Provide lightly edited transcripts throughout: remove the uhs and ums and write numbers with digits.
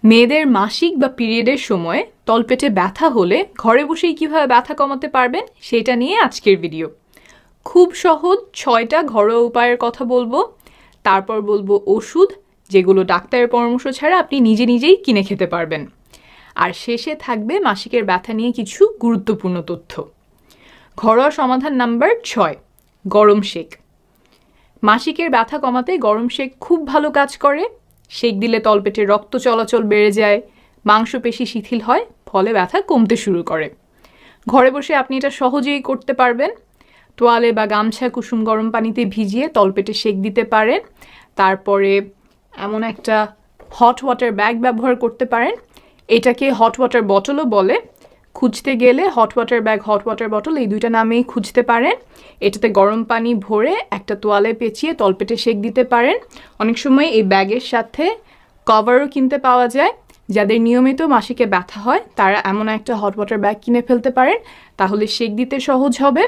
মেয়েদের মাসিক বা পিরিয়ডের সময় তলপেটে ব্যথা হলে ঘরে বসেই কিভাবে ব্যথা কমাতে পারবেন সেটা নিয়ে আজকের ভিডিও। খুব সহজ 6টা ঘরোয়া উপায়ের কথা বলবো, তারপর বলবো ওষুধ যেগুলো ডাক্তারের পরামর্শ ছাড়া আপনি নিজে নিজেই কিনে খেতে পারবেন, আর শেষে থাকবে মাসিকের ব্যথা নিয়ে কিছু গুরুত্বপূর্ণ তথ্য। ঘরোয়া সমাধান নাম্বার 6, গরম শেক। মাসিকের ব্যথা কমাতে গরম শেক খুব ভালো কাজ করে। শেক দিলে তলপেটে রক্ত চলাচল বেড়ে যায়, মাংসপেশি শিথিল হয়, ফলে ব্যথা কমতে শুরু করে। ঘরে বসে আপনি এটা সহজেই করতে পারবেন। তোয়ালে বা গামছা কুসুম গরম পানিতে ভিজিয়ে তলপেটে শেক দিতে পারেন। তারপরে এমন একটা হট ওয়াটার ব্যাগ ব্যবহার করতে পারেন। এটাকে হট ওয়াটার বটলও বলে। খুঁজতে গেলে hot water bag, hot water bottle এই দুইটা নামেই খুঁজতে পারেন। এটাতে গরম পানি ভরে একটা তোয়ালে পেঁচিয়ে তলপেটে শেক দিতে পারেন। অনেক সময় এই ব্যাগের সাথে কভারও কিনতে পাওয়া যায়। যাদের নিয়মিত মাসিকে ব্যথা হয় তারা এমন একটা হট ওয়াটার ব্যাগ কিনে ফেলতে পারেন, তাহলে শেক দিতে সহজ হবে।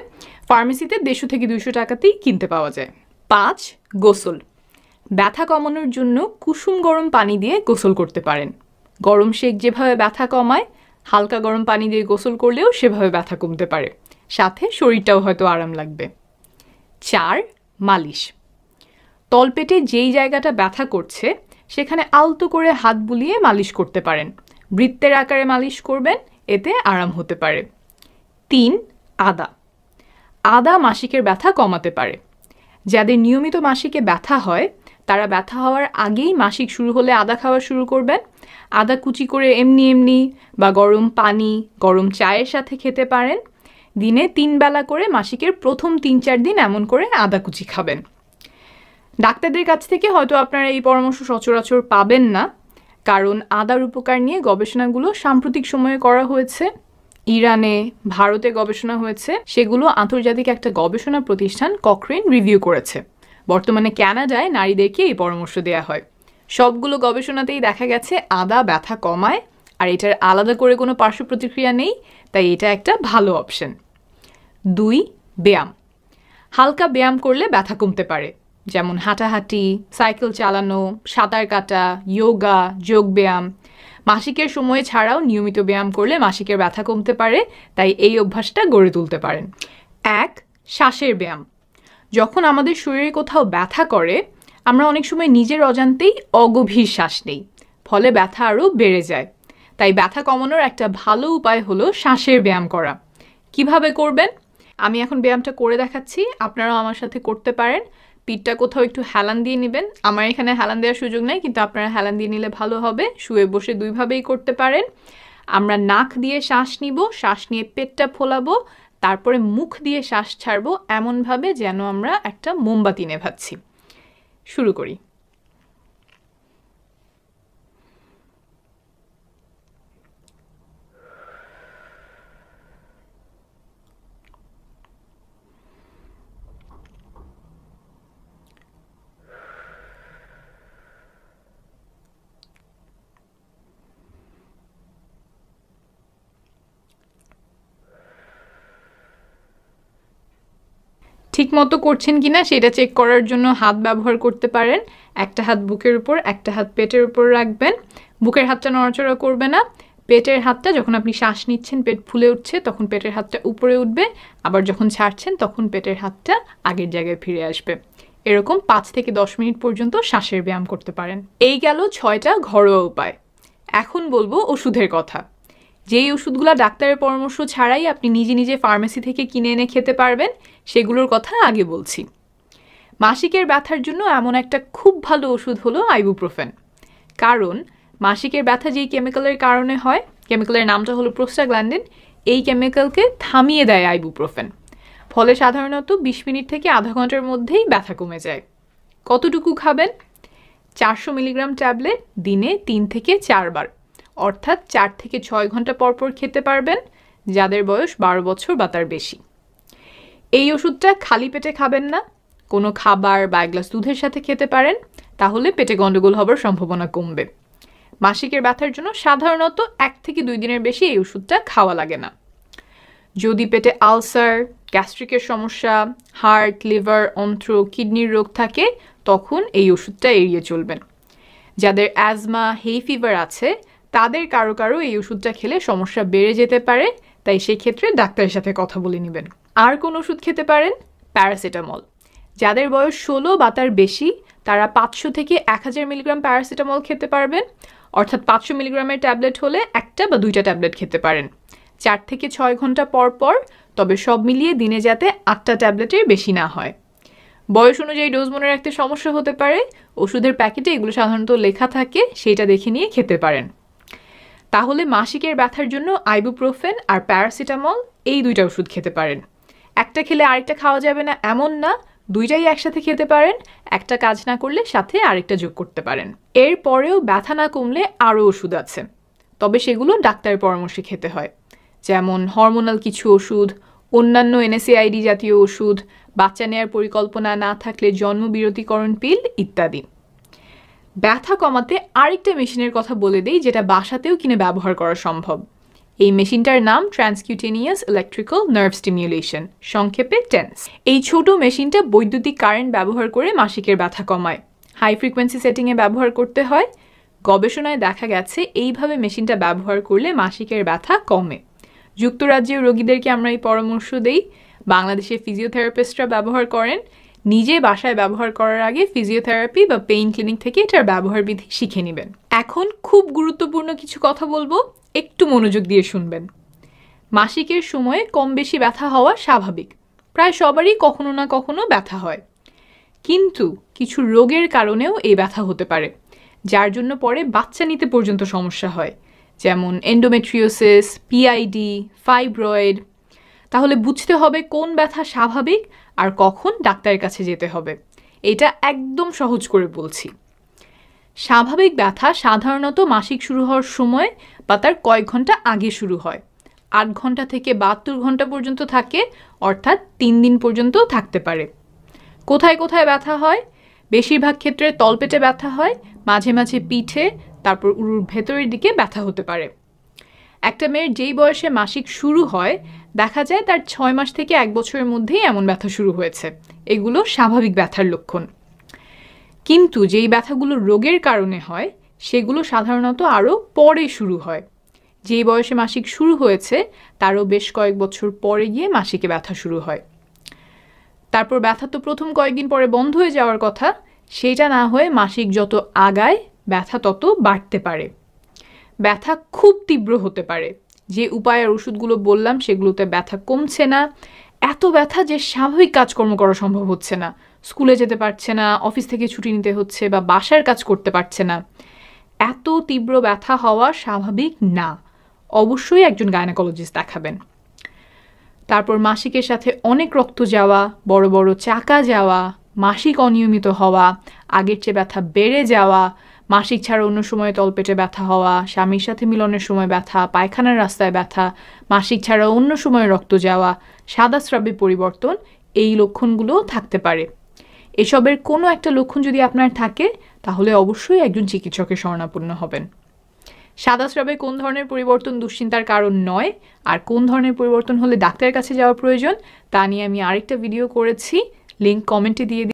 ফার্মেসিতে 150 থেকে 200 টাকাতেই কিনতে পাওয়া যায়। 5, গোসল। ব্যথা কমানোর জন্য কুসুম গরম পানি দিয়ে গোসল করতে পারেন। গরম শেক যেভাবে ব্যথা কমায়, হালকা গরম পানি দিয়ে গোসল করলেও সেভাবে ব্যথা কমতে পারে, সাথে শরীরটাও হয়তো আরাম লাগবে। 4, মালিশ। তলপেটে যেই জায়গাটা ব্যথা করছে সেখানে আলতো করে হাত বুলিয়ে মালিশ করতে পারেন। বৃত্তের আকারে মালিশ করবেন, এতে আরাম হতে পারে। 3, আদা। আদা মাসিকের ব্যথা কমাতে পারে। যাদের নিয়মিত মাসিকে ব্যথা হয় তারা ব্যথা হওয়ার আগেই মাসিক শুরু হলে আদা খাওয়া শুরু করবেন। আদা কুচি করে এমনি বা গরম পানি, গরম চায়ের সাথে খেতে পারেন। দিনে 3 বেলা করে মাসিকের প্রথম 3-4 দিন এমন করে আদা কুচি খাবেন। ডাক্তারদের কাছ থেকে হয়তো আপনারা এই পরামর্শ সচরাচর পাবেন না, কারণ আদার উপকার নিয়ে গবেষণাগুলো সাম্প্রতিক সময়ে করা হয়েছে। ইরানে, ভারতে গবেষণা হয়েছে, সেগুলো আন্তর্জাতিক একটা গবেষণা প্রতিষ্ঠান কক্রেন রিভিউ করেছে। বর্তমানে কানাডায় নারীদেরকে এই পরামর্শ দেওয়া হয়। সবগুলো গবেষণাতেই দেখা গেছে আদা ব্যথা কমায়, আর এটার আলাদা করে কোনো পার্শ্ব প্রতিক্রিয়া নেই, তাই এটা একটা ভালো অপশন। 2, ব্যায়াম। হালকা ব্যায়াম করলে ব্যথা কমতে পারে, যেমন হাঁটাহাঁটি, সাইকেল চালানো, সাঁতার কাটা, যোগা, যোগব্যায়াম। মাসিকের সময় ছাড়াও নিয়মিত ব্যায়াম করলে মাসিকের ব্যথা কমতে পারে, তাই এই অভ্যাসটা গড়ে তুলতে পারেন। 1, শ্বাসের ব্যায়াম। যখন আমাদের শরীরে কোথাও ব্যথা করে আমরা অনেক সময় নিজের অজান্তেই অগভীর শ্বাস নেই, ফলে ব্যথা আরও বেড়ে যায়। তাই ব্যথা কমানোর একটা ভালো উপায় হলো শ্বাসের ব্যায়াম করা। কিভাবে করবেন আমি এখন ব্যায়ামটা করে দেখাচ্ছি, আপনারাও আমার সাথে করতে পারেন। পিঠটা কোথাও একটু হেলান দিয়ে নেবেন। আমার এখানে হেলান দেওয়ার সুযোগ নেই, কিন্তু আপনারা হেলান দিয়ে নিলে ভালো হবে। শুয়ে বসে 2ভাবেই করতে পারেন। আমরা নাক দিয়ে শ্বাস নিব, শ্বাস নিয়ে পেটটা ফোলাবো, তারপরে মুখ দিয়ে শ্বাস ছাড়বো এমনভাবে যেন আমরা একটা মোমবাতি নেভাচ্ছি। শুরু করি। ঠিক মতো করছেন কিনা সেটা চেক করার জন্য হাত ব্যবহার করতে পারেন। একটা হাত বুকের উপর, একটা হাত পেটের উপর রাখবেন। বুকের হাতটা নড়াচড়া করবে না। পেটের হাতটা যখন আপনি শ্বাস নিচ্ছেন পেট ফুলে উঠছে তখন পেটের হাতটা উপরে উঠবে, আবার যখন ছাড়ছেন তখন পেটের হাতটা আগের জায়গায় ফিরে আসবে। এরকম 5 থেকে 10 মিনিট পর্যন্ত শ্বাসের ব্যায়াম করতে পারেন। এই গেল 6টা ঘরোয়া উপায়। এখন বলবো ওষুধের কথা। যেই ওষুধগুলো ডাক্তারের পরামর্শ ছাড়াই আপনি নিজে নিজে ফার্মেসি থেকে কিনে এনে খেতে পারবেন সেগুলোর কথা আগে বলছি। মাসিকের ব্যথার জন্য এমন একটা খুব ভালো ওষুধ হলো আইবুপ্রোফেন। কারণ মাসিকের ব্যথা যেই কেমিক্যালের কারণে হয়, কেমিক্যালের নামটা হলো প্রোস্টাগ্ল্যান্ডিন, এই কেমিক্যালকে থামিয়ে দেয় আইবুপ্রোফেন। ফলে সাধারণত 20 মিনিট থেকে আধা ঘন্টার মধ্যেই ব্যথা কমে যায়। কতটুকু খাবেন? 400 মিলিগ্রাম ট্যাবলেট দিনে 3 থেকে 4 বার, অর্থাৎ 4 থেকে 6 ঘন্টা পরপর খেতে পারবেন যাদের বয়স 12 বছর বা তার বেশি। এই ওষুধটা খালি পেটে খাবেন না, কোনো খাবার বা এক গ্লাস দুধের সাথে খেতে পারেন, তাহলে পেটে গন্ডগোল হবার সম্ভাবনা কমবে। মাসিকের ব্যথার জন্য সাধারণত 1 থেকে 2 দিনের বেশি এই ওষুধটা খাওয়া লাগে না। যদি পেটে আলসার, গ্যাস্ট্রিকের সমস্যা, হার্ট, লিভার, অন্ত্র, কিডনির রোগ থাকে তখন এই ওষুধটা এড়িয়ে চলবেন। যাদের অ্যাজমা, হে ফিভার আছে তাদের কারো কারো এই ওষুধটা খেলে সমস্যা বেড়ে যেতে পারে, তাই সেক্ষেত্রে ডাক্তারের সাথে কথা বলে নেবেন। আর কোন ওষুধ খেতে পারেন? প্যারাসিটামল। যাদের বয়স 16 বা তার বেশি তারা 500 থেকে 1000 মিলিগ্রাম প্যারাসিটামল খেতে পারবেন, অর্থাৎ 500 মিলিগ্রামের ট্যাবলেট হলে একটা বা দুইটা ট্যাবলেট খেতে পারেন 4 থেকে 6 ঘন্টা পর পর, তবে সব মিলিয়ে দিনে যাতে 8টা ট্যাবলেটের বেশি না হয়। বয়স অনুযায়ী ডোজ মনে রাখতে সমস্যা হতে পারে, ওষুধের প্যাকেটে এগুলো সাধারণত লেখা থাকে, সেটা দেখে নিয়ে খেতে পারেন। তাহলে মাসিকের ব্যথার জন্য আইবুপ্রোফেন আর প্যারাসিটামল এই দুইটা ওষুধ খেতে পারেন। একটা খেলে আরেকটা খাওয়া যাবে না এমন না, দুইটাই একসাথে খেতে পারেন, একটা কাজ না করলে সাথে আরেকটা যোগ করতে পারেন। এরপরেও ব্যথা না কমলে আরও ওষুধ আছে, তবে সেগুলো ডাক্তারের পরামর্শে খেতে হয়, যেমন হরমোনাল কিছু ওষুধ, অন্যান্য এনএসএআইডি জাতীয় ওষুধ, বাচ্চা নেওয়ার পরিকল্পনা না থাকলে জন্মবিরতিকরণ পিল ইত্যাদি। ব্যথা কমাতে আরেকটা মেশিনের কথা বলে দিই, যেটা বাসাতেও কিনে ব্যবহার করা সম্ভব। এই মেশিনটার নাম ট্রান্সকিউটেনিয়াস ইলেকট্রিক্যাল নার্ভ স্টিমিউলেশন, সংক্ষেপে টেন্স। এই ছোট মেশিনটা বৈদ্যুতিক কারেন্ট ব্যবহার করে মাসিকের ব্যথা কমায়। হাই ফ্রিকোয়েন্সি সেটিংয়ে ব্যবহার করতে হয়। গবেষণায় দেখা গেছে এইভাবে মেশিনটা ব্যবহার করলে মাসিকের ব্যথা কমে। যুক্তরাজ্যের রোগীদেরকে আমরা এই পরামর্শ দেই। বাংলাদেশে ফিজিওথেরাপিস্টরা ব্যবহার করেন। নিজে বাসায় ব্যবহার করার আগে ফিজিওথেরাপি বা পেইন ক্লিনিক থেকে এটার ব্যবহার বিধি শিখে নেবেন। এখন খুব গুরুত্বপূর্ণ কিছু কথা বলবো, একটু মনোযোগ দিয়ে শুনবেন। মাসিকের সময়ে কম বেশি ব্যথা হওয়া স্বাভাবিক, প্রায় সবারই কখনো না কখনো ব্যথা হয়। কিন্তু কিছু রোগের কারণেও এই ব্যথা হতে পারে, যার জন্য পরে বাচ্চা নিতে পর্যন্ত সমস্যা হয়, যেমন এন্ডোমেট্রিওসিস, পিআইডি, ফাইব্রয়েড। তাহলে বুঝতে হবে কোন ব্যথা স্বাভাবিক আর কখন ডাক্তারের কাছে যেতে হবে। এটা একদম সহজ করে বলছি। স্বাভাবিক ব্যথা সাধারণত মাসিক শুরু হওয়ার সময় বা তার কয়েক ঘন্টা আগে শুরু হয়। 8 ঘন্টা থেকে 72 ঘন্টা পর্যন্ত থাকে, অর্থাৎ 3 দিন পর্যন্ত থাকতে পারে। কোথায় কোথায় ব্যথা হয়? বেশিরভাগ ক্ষেত্রে তলপেটে ব্যথা হয়, মাঝে মাঝে পিঠে, তারপর উরুর ভেতরের দিকে ব্যথা হতে পারে। একটা মেয়ের যেই বয়সে মাসিক শুরু হয় দেখা যায় তার 6 মাস থেকে 1 বছরের মধ্যেই এমন ব্যথা শুরু হয়েছে। এগুলো স্বাভাবিক ব্যথার লক্ষণ। কিন্তু যেই ব্যথাগুলো রোগের কারণে হয় সেগুলো সাধারণত আরও পরে শুরু হয়। যেই বয়সে মাসিক শুরু হয়েছে তারও বেশ কয়েক বছর পরে গিয়ে মাসিকে ব্যথা শুরু হয়। তারপর ব্যথা তো প্রথম কয়েকদিন পরে বন্ধ হয়ে যাওয়ার কথা, সেটা না হয়ে মাসিক যত আগায় ব্যথা তত বাড়তে পারে। ব্যথা খুব তীব্র হতে পারে। যে উপায় আর ওষুধগুলো বললাম সেগুলোতে ব্যথা কমছে না, এত ব্যথা যে স্বাভাবিক কাজকর্ম করা সম্ভব হচ্ছে না, স্কুলে যেতে পারছে না, অফিস থেকে ছুটি নিতে হচ্ছে বা বাসার কাজ করতে পারছে না। এত তীব্র ব্যথা হওয়া স্বাভাবিক না, অবশ্যই একজন গাইনোকোলজিস্ট দেখাবেন। তারপর মাসিকের সাথে অনেক রক্ত যাওয়া, বড় বড় চাকা যাওয়া, মাসিক অনিয়মিত হওয়া, আগের চেয়ে ব্যথা বেড়ে যাওয়া, মাসিক ছাড়া অন্য সময় তলপেটে ব্যথা হওয়া, স্বামীর সাথে মিলনের সময় ব্যথা, পায়খানার রাস্তায় ব্যথা, মাসিক ছাড়া অন্য সময় রক্ত যাওয়া, সাদা স্রাবে পরিবর্তন, এই লক্ষণগুলোও থাকতে পারে। এসবের কোনো একটা লক্ষণ যদি আপনার থাকে তাহলে অবশ্যই একজন চিকিৎসকের শরণাপন্ন হবেন। সাদা স্রাবে কোন ধরনের পরিবর্তন দুশ্চিন্তার কারণ নয়, আর কোন ধরনের পরিবর্তন হলে ডাক্তারের কাছে যাওয়া প্রয়োজন তা নিয়ে আমি আরেকটা ভিডিও করেছি, লিংক কমেন্টে দিয়ে